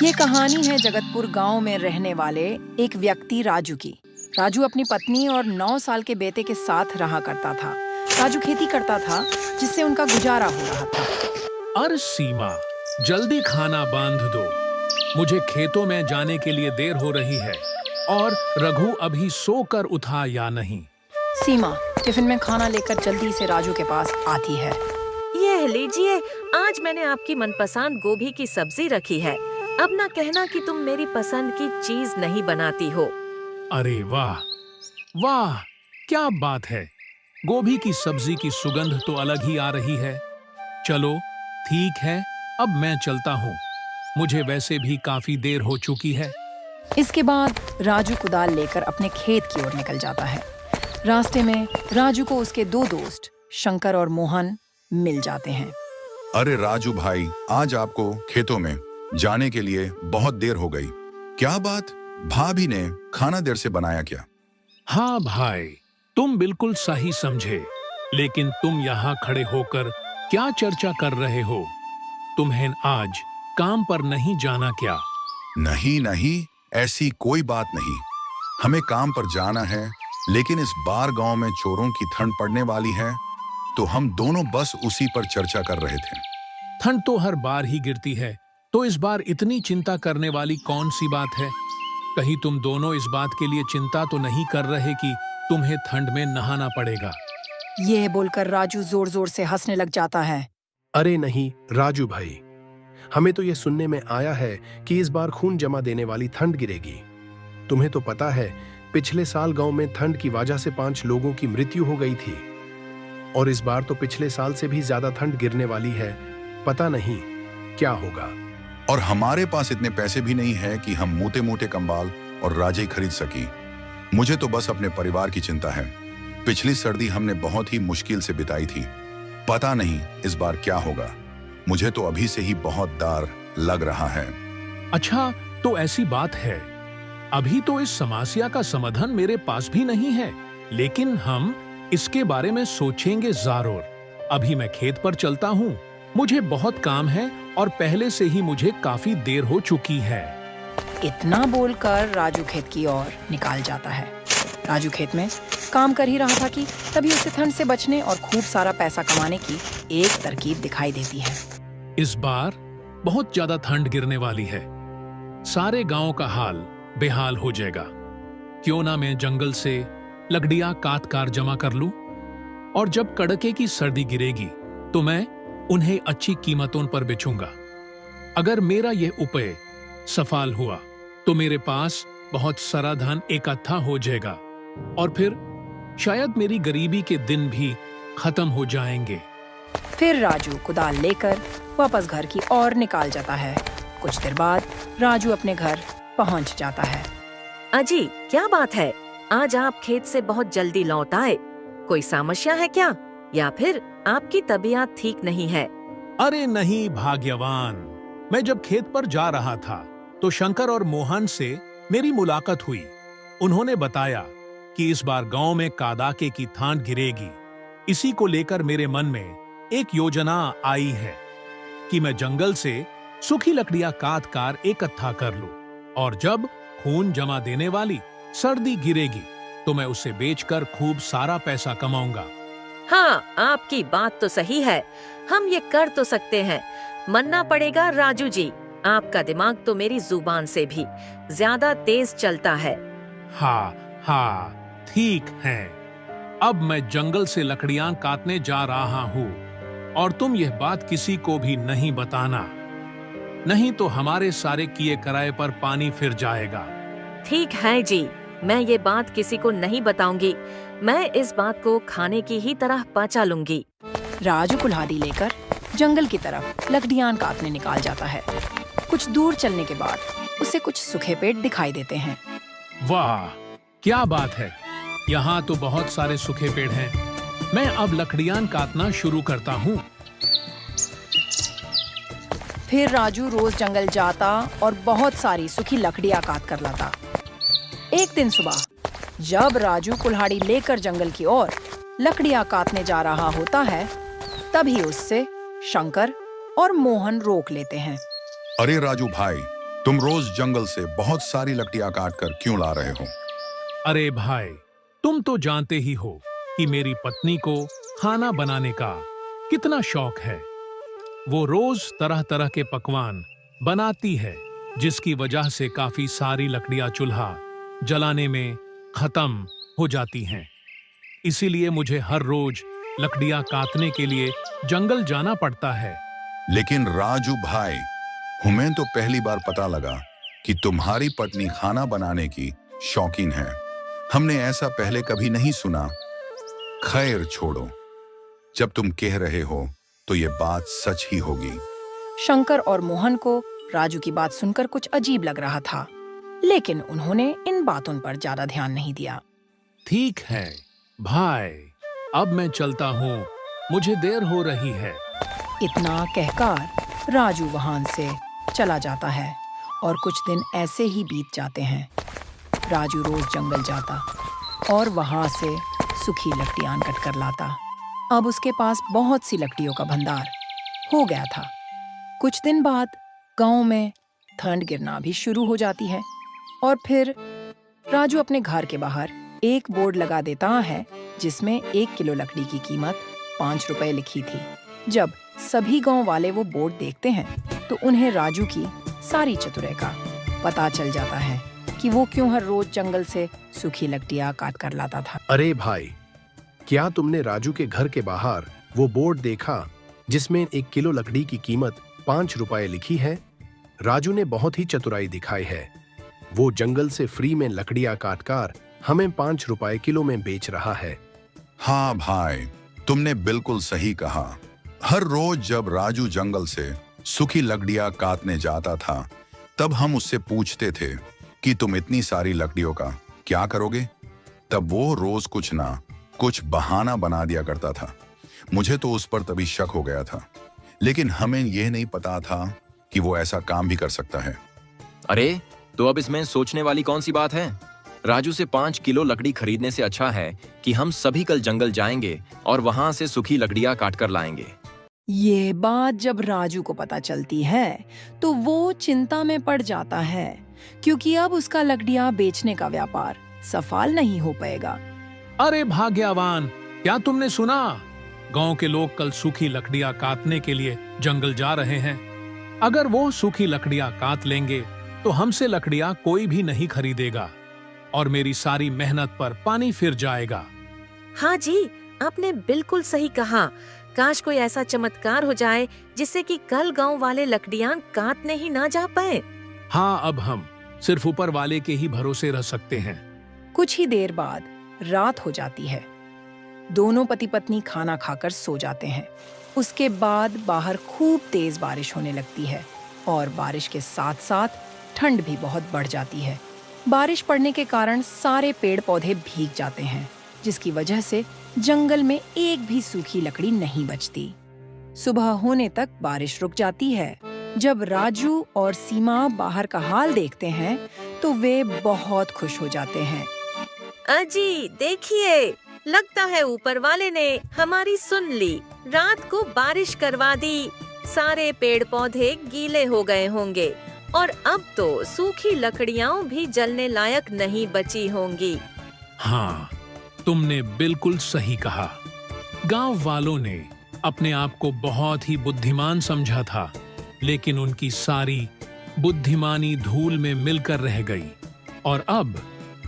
ये कहानी है जगतपुर गांव में रहने वाले एक व्यक्ति राजू की। राजू अपनी पत्नी और 9 साल के बेटे के साथ रहा करता था। राजू खेती करता था जिससे उनका गुजारा हो रहा था। अरे सीमा, जल्दी खाना बांध दो, मुझे खेतों में जाने के लिए देर हो रही है। और रघु अभी सोकर उठा या नहीं? सीमा टिफिन में खाना लेकर जल्दी से राजू के पास आती है। यह लीजिए, आज मैंने आपकी मनपसंद गोभी की सब्जी रखी है। अब ना कहना कि तुम मेरी पसंद की चीज नहीं बनाती हो। अरे वाह वाह, क्या बात है। गोभी की सब्जी की सुगंध तो अलग ही आ रही है। चलो ठीक है, अब मैं चलता हूँ, मुझे वैसे भी काफी देर हो चुकी है। इसके बाद राजू कुदाल लेकर अपने खेत की ओर निकल जाता है। रास्ते में राजू को उसके 2 दोस्त शंकर और मोहन मिल जाते हैं। अरे राजू भाई, आज आपको खेतों में जाने के लिए बहुत देर हो गई। क्या बात, भाभी ने खाना देर से बनाया क्या? हाँ भाई, तुम बिल्कुल सही समझे। लेकिन तुम यहाँ खड़े होकर क्या चर्चा कर रहे हो? तुम्हें आज काम पर नहीं जाना क्या? नहीं नहीं, ऐसी कोई बात नहीं। हमें काम पर जाना है, लेकिन इस बार गांव में चोरों की ठंड पड़ने वाली है, तो हम दोनों बस उसी पर चर्चा कर रहे थे। ठंड तो हर बार ही गिरती है, तो इस बार इतनी चिंता करने वाली कौन सी बात है? कहीं तुम दोनों इस बात के लिए चिंता तो नहीं कर रहे कि तुम्हें ठंड में नहाना पड़ेगा? ये बोलकर राजू जोर जोर से हंसने लग जाता है। अरे नहीं राजू भाई, हमें तो ये सुनने में आया है कि इस बार खून जमा देने वाली ठंड गिरेगी। तुम्हें तो पता है, पिछले साल गांव में ठंड की वजह से 5 लोगों की मृत्यु हो गई थी। और इस बार तो पिछले साल से भी ज्यादा ठंड गिरने वाली है। पता नहीं क्या होगा। और हमारे पास इतने पैसे भी नहीं है कि हम मोटे मोटे कंबल और राजे खरीद सकी। मुझे तो बस अपने परिवार की चिंता है। पिछली सर्दी हमने बहुत ही मुश्किल से बिताई थी। पता नहीं इस बार क्या होगा। मुझे तो अभी से ही बहुत डर लग रहा है। अच्छा, तो ऐसी बात है। अभी तो इस समस्या का समाधान मेरे पास भी नहीं है, लेकिन हम इसके बारे में सोचेंगे जरूर। अभी मैं खेत पर चलता हूँ, मुझे बहुत काम है और पहले से ही मुझे काफी देर हो चुकी है। इतना बोलकर राजू खेत की ओर निकाल जाता है। राजू खेत में काम कर ही रहा था कि तभी उसे ठंड से बचने और खूब सारा पैसा कमाने की एक तरकीब दिखाई देती है। इस बार बहुत ज्यादा ठंड गिरने वाली है। सारे गांव का हाल बेहाल हो जाएगा। क्यों ना मैं जंगल से लकड़ियां काट कर जमा कर लूं, और जब कड़के की सर्दी गिरेगी तो मैं उन्हें अच्छी कीमतों पर बेचूंगा। अगर मेरा यह उपाय सफल हुआ तो मेरे पास बहुत सारा धन इकट्ठा हो जाएगा और फिर शायद मेरी गरीबी के दिन भी खत्म हो जाएंगे। फिर राजू कुदाल लेकर वापस घर की ओर निकाल जाता है। कुछ देर बाद राजू अपने घर पहुंच जाता है। अजी, क्या बात है, आज आप खेत से बहुत जल्दी लौट आए। कोई समस्या है क्या, या फिर आपकी तबीयत ठीक नहीं है? अरे नहीं भाग्यवान, मैं जब खेत पर जा रहा था तो शंकर और मोहन से मेरी मुलाकात हुई। उन्होंने बताया कि इस बार गांव में कड़ाके की ठंड गिरेगी। इसी को लेकर मेरे मन में एक योजना आई है कि मैं जंगल से सूखी लकड़ियां काट कर इकट्ठा कर लूं, और जब खून जमा देने वाली सर्दी गिरेगी तो मैं उसे बेचकर खूब सारा पैसा कमाऊंगा। हाँ, आपकी बात तो सही है। हम ये कर तो सकते हैं। मानना पड़ेगा राजू जी, आपका दिमाग तो मेरी जुबान से भी ज्यादा तेज चलता है। हाँ हाँ, ठीक है। अब मैं जंगल से लकड़ियां काटने जा रहा हूँ, और तुम यह बात किसी को भी नहीं बताना, नहीं तो हमारे सारे किए कराए पर पानी फिर जाएगा। ठीक है जी, मैं ये बात किसी को नहीं बताऊंगी। मैं इस बात को खाने की ही तरह पचा लूंगी। राजू कुल्हाड़ी लेकर जंगल की तरफ लकड़ियां काटने निकाल जाता है। कुछ दूर चलने के बाद उसे कुछ सूखे पेड़ दिखाई देते हैं। वाह, क्या बात है, यहाँ तो बहुत सारे सूखे पेड़ हैं। मैं अब लकड़ियां काटना शुरू करता हूँ। फिर राजू रोज जंगल जाता और बहुत सारी सूखी लकड़ियां काट कर लाता। एक दिन सुबह जब राजू कुल्हाड़ी लेकर जंगल की ओर लकड़ियां काटने जा रहा होता है, तभी उससे शंकर और मोहन रोक लेते हैं। अरे राजू भाई, तुम रोज जंगल से बहुत सारी लकड़ियां काट कर क्यों ला रहे हो? अरे भाई, तुम तो जानते ही हो कि मेरी पत्नी को खाना बनाने का कितना शौक है। वो रोज तरह तरह के पकवान बनाती है, जिसकी वजह से काफी सारी लकड़ियां चूल्हा जलाने में खत्म हो जाती हैं। इसीलिए मुझे हर रोज लकड़ियां काटने के लिए जंगल जाना पड़ता है। लेकिन राजू भाई, हमें तो पहली बार पता लगा कि तुम्हारी पत्नी खाना बनाने की शौकीन है। हमने ऐसा पहले कभी नहीं सुना। खैर छोड़ो, जब तुम कह रहे हो तो ये बात सच ही होगी। शंकर और मोहन को राजू की बात सुनकर कुछ अजीब लग रहा था, लेकिन उन्होंने इन बातों पर ज्यादा ध्यान नहीं दिया। ठीक है भाई, अब मैं चलता हूँ, मुझे देर हो रही है। इतना कहकर राजू वहां से चला जाता है और कुछ दिन ऐसे ही बीत जाते हैं। राजू रोज जंगल जाता और वहां से सूखी लकड़ियां कट कर लाता। अब उसके पास बहुत सी लकड़ियों का भंडार हो गया था। कुछ दिन बाद गांव में ठंड गिरना भी शुरू हो जाती है और फिर राजू अपने घर के बाहर एक बोर्ड लगा देता है जिसमें 1 किलो लकड़ी की कीमत 5 रुपए लिखी थी। जब सभी गांव वाले वो बोर्ड देखते हैं तो उन्हें राजू की सारी चतुराई का पता चल जाता है कि वो क्यों हर रोज जंगल से सूखी लकड़ियां काट कर लाता था। अरे भाई, क्या तुमने राजू के घर के बाहर वो बोर्ड देखा जिसमें 1 किलो लकड़ी की कीमत 5 रुपए लिखी है? राजू ने बहुत ही चतुराई दिखाई है। वो जंगल से फ्री में लकड़ियां काटकर हमें 5 रुपए किलो में बेच रहा है। हाँ भाई, तुमने बिल्कुल सही कहा। हर रोज जब राजू जंगल से सूखी लकड़ियां काटने जाता था, तब हम उससे पूछते थे कि तुम इतनी सारी लकड़ियों का क्या करोगे? तब वो रोज कुछ ना कुछ बहाना बना दिया करता था। मुझे तो उस पर तभी शक हो गया था, लेकिन हमें यह नहीं पता था कि वो ऐसा काम भी कर सकता है। अरे, तो अब इसमें सोचने वाली कौन सी बात है? राजू से 5 किलो लकड़ी खरीदने से अच्छा है कि हम सभी कल जंगल जाएंगे और वहां से सूखी लकड़ियां काट कर लाएंगे। ये बात जब राजू को पता चलती है तो वो चिंता में पड़ जाता है, क्योंकि अब उसका लकड़ियां बेचने का व्यापार सफल नहीं हो पाएगा। अरे भाग्यवान, क्या तुमने सुना? गांव के लोग कल सूखी लकड़ियां काटने के लिए जंगल जा रहे हैं। अगर वो सूखी लकड़ियां काट लेंगे तो हमसे लकड़ियां कोई भी नहीं खरीदेगा और मेरी सारी मेहनत पर पानी फिर जाएगा। हाँ जी, आपने बिल्कुल सही कहा। काश कोई ऐसा चमत्कार हो जाए जिससे कि कल गांव वाले लकड़ियां काटने ही ना जा पाए। हाँ, अब हम सिर्फ ऊपर वाले के ही भरोसे रह सकते हैं। कुछ ही देर बाद रात हो जाती है। दोनों पति पत्नी खाना खाकर सो जाते हैं। उसके बाद बाहर खूब तेज बारिश होने लगती है और बारिश के साथ साथ ठंड भी बहुत बढ़ जाती है। बारिश पड़ने के कारण सारे पेड़ पौधे भीग जाते हैं, जिसकी वजह से जंगल में एक भी सूखी लकड़ी नहीं बचती। सुबह होने तक बारिश रुक जाती है। जब राजू और सीमा बाहर का हाल देखते हैं तो वे बहुत खुश हो जाते हैं। अजी देखिए, लगता है ऊपर वाले ने हमारी सुन ली। रात को बारिश करवा दी, सारे पेड़ पौधे गीले हो गए होंगे और अब तो सूखी लकड़ियां भी जलने लायक नहीं बची होंगी। हाँ, तुमने बिल्कुल सही कहा। गांव वालों ने अपने आप को बहुत ही बुद्धिमान समझा था, लेकिन उनकी सारी बुद्धिमानी धूल में मिलकर रह गई और अब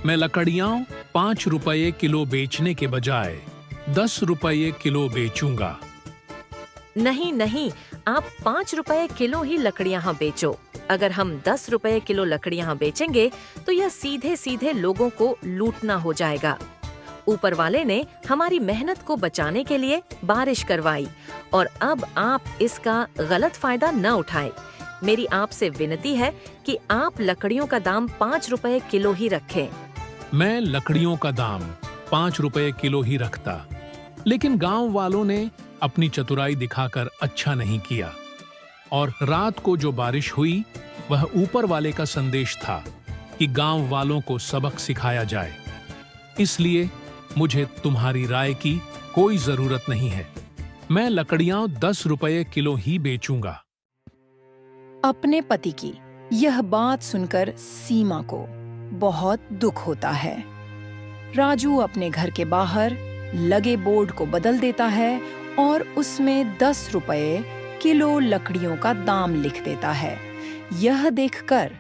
मैं लकड़ियां 5 रुपए किलो बेचने के बजाय 10 रुपए किलो बेचूंगा। नहीं नहीं, आप 5 रुपए किलो ही लकड़ियां बेचो। अगर हम 10 रुपए किलो लकड़ियां बेचेंगे तो यह सीधे सीधे लोगों को लूटना हो जाएगा। ऊपर वाले ने हमारी मेहनत को बचाने के लिए बारिश करवाई और अब आप इसका गलत फायदा न उठाएं। मेरी आपसे विनती है कि आप लकड़ियों का दाम 5 रुपए किलो ही रखें। मैं लकड़ियों का दाम 5 रुपए किलो ही रखता, लेकिन गांव वालों ने अपनी चतुराई दिखाकर अच्छा नहीं किया और रात को जो बारिश हुई वह ऊपर वाले का संदेश था कि गांव वालों को सबक सिखाया जाए। इसलिए मुझे तुम्हारी राय की कोई जरूरत नहीं है। मैं लकड़ियां 10 रुपए किलो ही बेचूंगा। अपने पति की यह बात सुनकर सीमा को बहुत दुख होता है। राजू अपने घर के बाहर लगे बोर्ड को बदल देता है और उसमें 10 रुपए किलो लकड़ियों का दाम लिख देता है। यह देखकर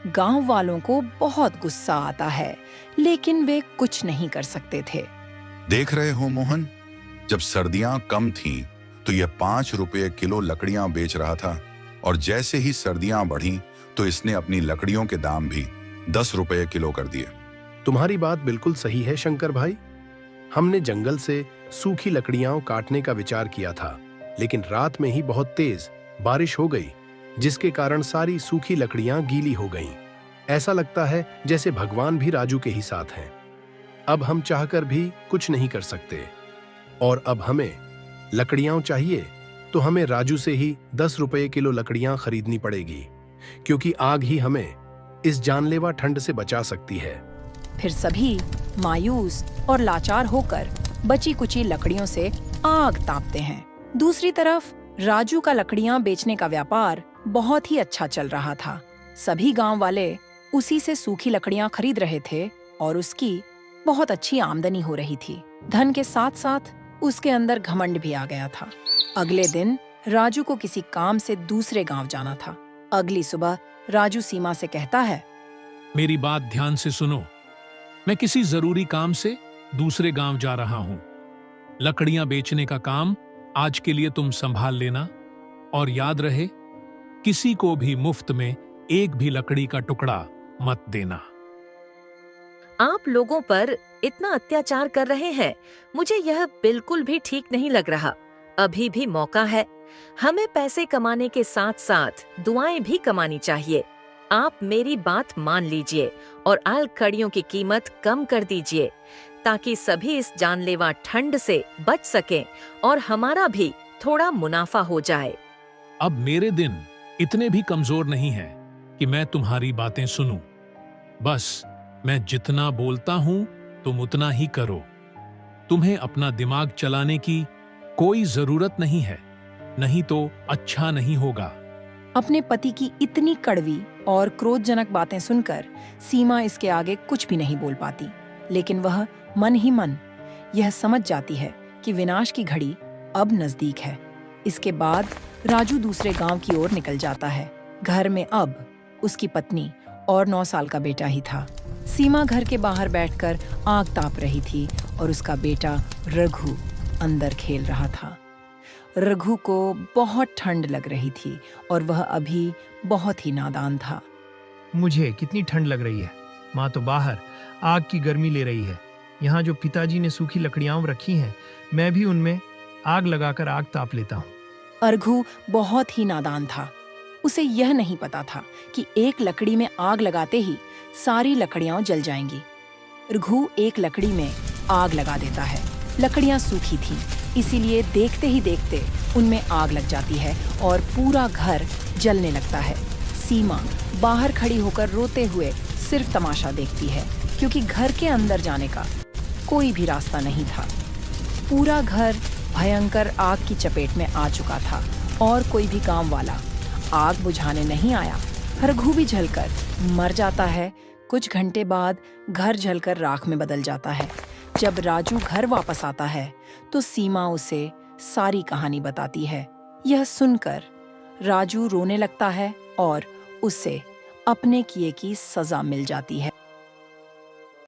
गांव वालों को बहुत गुस्सा आता है, लेकिन वे कुछ नहीं कर सकते थे। देख रहे हो मोहन, जब सर्दियां कम थीं, तो यह 5 रुपये किलो लकड़ियां बेच रहा था, और जैसे ही सर्दियां बढ़ी तो इसने अपनी लकड़ियों के दाम भी 10 रुपये किलो कर दिए। तुम्हारी बात बिल्कुल सही है शंकर भाई। हमने जंगल से सूखी लकड़ियां काटने का विचार किया था, लेकिन रात में ही बहुत तेज बारिश हो गई, जिसके कारण सारी सूखी लकड़ियां गीली हो गईं। ऐसा लगता है जैसे भगवान भी राजू के ही साथ हैं। अब हम चाहकर भी कुछ नहीं कर सकते, और अब हमें लकड़ियां चाहिए तो हमें राजू से ही 10 रुपये किलो लकड़ियां खरीदनी पड़ेगी, क्योंकि आग ही हमें इस जानलेवा ठंड से बचा सकती है। फिर सभी मायूस और लाचार होकर बची कुची लकड़ियों से आग तापते हैं। दूसरी तरफ राजू का लकड़ियां बेचने का व्यापार बहुत ही अच्छा चल रहा था। सभी गांव वाले उसी से सूखी लकड़ियां खरीद रहे थे और उसकी बहुत अच्छी आमदनी हो रही थी। धन के साथ साथ उसके अंदर घमंड भी आ गया था। अगले दिन राजू को किसी काम से दूसरे गांव जाना था। अगली सुबह राजू सीमा से कहता है, मेरी बात ध्यान से सुनो। मैं किसी जरूरी काम से दूसरे गांव जा रहा हूं। लकड़ियां बेचने का काम आज के लिए तुम संभाल लेना, और याद रहे, किसी को भी मुफ्त में एक भी लकड़ी का टुकड़ा मत देना। आप लोगों पर इतना अत्याचार कर रहे हैं, मुझे यह बिल्कुल भी ठीक नहीं लग रहा। अभी भी मौका है। हमें पैसे कमाने के साथ साथ दुआएं भी कमानी चाहिए। आप मेरी बात मान लीजिए और आल कड़ियों की कीमत कम कर दीजिए, ताकि सभी इस जानलेवा ठंड से बच सकें और हमारा भी थोड़ा मुनाफा हो जाए। अब मेरे दिन इतने भी कमजोर नहीं हैं कि मैं तुम्हारी बातें सुनूं। बस मैं जितना बोलता हूं तुम उतना ही करो। तुम्हें अपना दिमाग चलाने की कोई जरूरत नहीं है, नहीं तो अच्छा नहीं होगा। अपने पति की इतनी कड़वी और क्रोधजनक बातें सुनकर सीमा इसके आगे कुछ भी नहीं बोल पाती, लेकिन वह मन ही मन यह समझ जाती है कि विनाश की घड़ी अब नजदीक है। इसके बाद राजू दूसरे गांव की ओर निकल जाता है। घर में अब उसकी पत्नी और 9 साल का बेटा ही था। सीमा घर के बाहर बैठकर आग ताप रही थी और उसका बेटा रघु अंदर खेल रहा था। रघु को बहुत ठंड लग रही थी और वह अभी बहुत ही नादान था। मुझे कितनी ठंड लग रही है। माँ तो बाहर आग की गर्मी ले रही है। यहाँ जो पिताजी ने सूखी लकड़ियां रखी हैं, मैं भी उनमें आग लगाकर आग ताप लेता हूँ। रघु बहुत ही नादान था। उसे यह नहीं पता था कि एक लकड़ी में आग लगाते ही सारी लकड़ियां जल जाएंगी। रघु एक लकड़ी में आग लगा देता है। लकड़ियां सूखी थीं, इसीलिए देखते ही देखते उनमें आग लग जाती है और पूरा घर जलने लगता है। सीमा बाहर खड़ी होकर रोते हुए सिर्फ तमाशा देखती है, क्योंकि घर के अंदर जाने का कोई भी रास्ता नहीं था। पूरा घर भयंकर आग की चपेट में आ चुका था और कोई भी गांव वाला आग बुझाने नहीं आया। रघु भी जलकर मर जाता है। कुछ घंटे बाद घर जलकर राख में बदल जाता है। जब राजू घर वापस आता है तो सीमा उसे सारी कहानी बताती है। यह सुनकर राजू रोने लगता है और उसे अपने किए की सजा मिल जाती है।